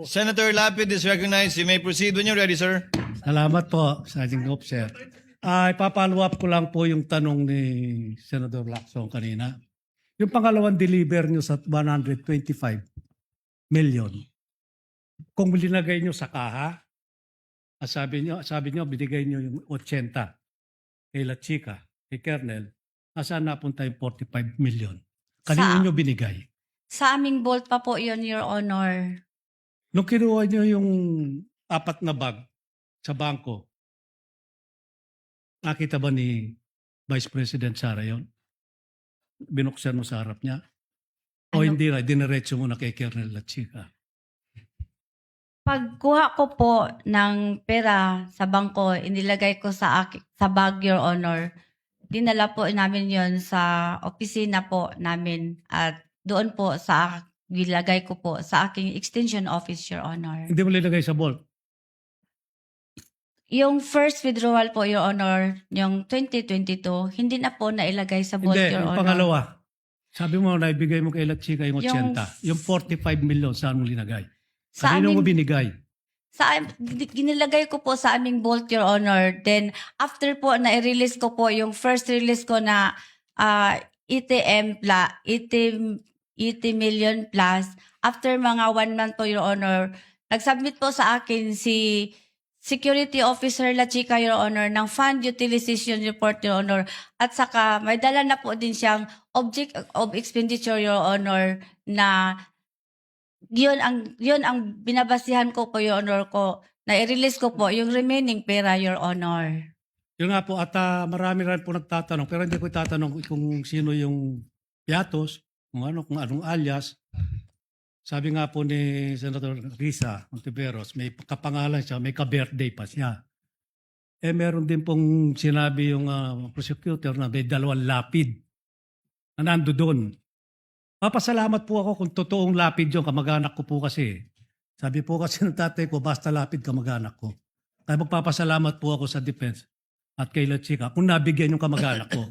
Senator Lapid is recognized. You may proceed when you're ready, sir. Salamat po, Sergeant Gopser. Ipapollow up ko lang po yung tanong ni Senator Lacson kanina. Yung pangalawang deliver nyo sa 125 million, kung linagay nyo sa kaha, sabi nyo binigay nyo yung 80 kay La Chica, kay Kernel, nasaan napunta yung 45 million? Kanino nyo binigay? Sa aming vault pa po yun, Your Honor. Nung kinuha nyo yung 4 na bag sa bangko, nakita ba ni Vice President Sara yun? Binuksan mo sa harap niya? O Ano? hindi na, diniretso mo na kay Kernel La Chica? Pagkuha ko po ng pera sa bangko, inilagay ko sa bag, Your Honor. Dinala po namin yon sa opisina po namin at doon po nilagay ko po sa aking extension office, Your Honor. Hindi mo linagay sa vault? Yung first withdrawal po, Your Honor, yung 2022, hindi na po nailagay sa vault, Hindi, Your yung Honor. pangalawa. Sabi mo na ibigay mo kay La Chica yung 80. Yung 45 million, saan mo linagay? Sa Kanino mo aming- binigay? Ginilagay ko po sa aming vault, Your Honor. Then, after po na i-release ko po, yung first release ko na ETM, 80 million plus, after mga 1 month po, Your Honor, nag-submit po sa akin si Security Officer La Chica, Your Honor, ng Fund Utilization Report, Your Honor. At saka, may dala na po din siyang Object of Expenditure, Your Honor, na yun ang binabasihan ko po, Your Honor, ko na i-release ko po yung remaining pera, Your Honor. Yun nga po, at marami rin po nagtatanong, pero hindi ko itatanong kung sino yung piatos, kung anong alias. Sabi nga po ni Senator Risa Ontiveros, may kapangalan siya, may ka-birthday pa siya. Meron din pong sinabi yung prosecutor na may 2 lapid na nando doon. Papasalamat po ako kung totoong lapid yung kamag-anak ko po kasi. Sabi po kasi ng tatay ko, basta lapid kamag-anak ko. Kaya magpapasalamat po ako sa defense at kay La Chica kung nabigyan yung kamag-anak ko.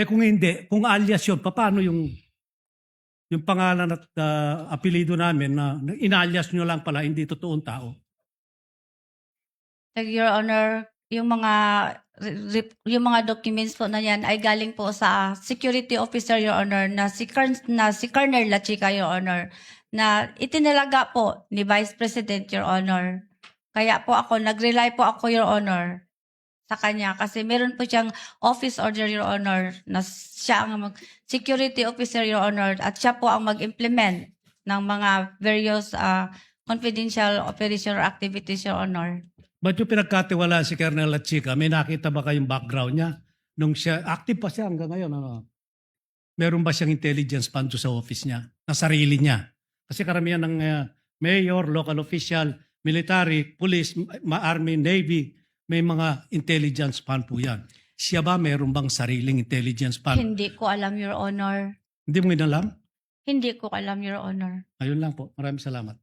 Kung hindi, kung alias yun, paano yung pangalan at apelido namin na inalias nyo lang pala, hindi totoong tao? Your Honor, yung mga documents po na yan ay galing po sa security officer, Your Honor, na si Colonel La Chica, Your Honor, na itinalaga po ni Vice President, Your Honor. Kaya po nag-rely po ako, Your Honor, sa kanya kasi meron po siyang office order, Your Honor, na siya ang security officer, Your Honor, at siya po ang mag-implement ng mga various confidential operation or activities, Your Honor. Ba't yung pinagkatiwala si Colonel La Chica, may nakita ba kayong background niya? Nung siya, active pa siya hanggang ngayon, meron ba siyang intelligence fund sa office niya, na sarili niya? Kasi karamihan ng mayor, local official, military, police, army, navy, may mga intelligence fund po yan. Siya ba meron bang sariling intelligence fund? Hindi ko alam, Your Honor. Hindi mo inalam? Hindi ko alam, Your Honor. Ayun lang po. Maraming salamat.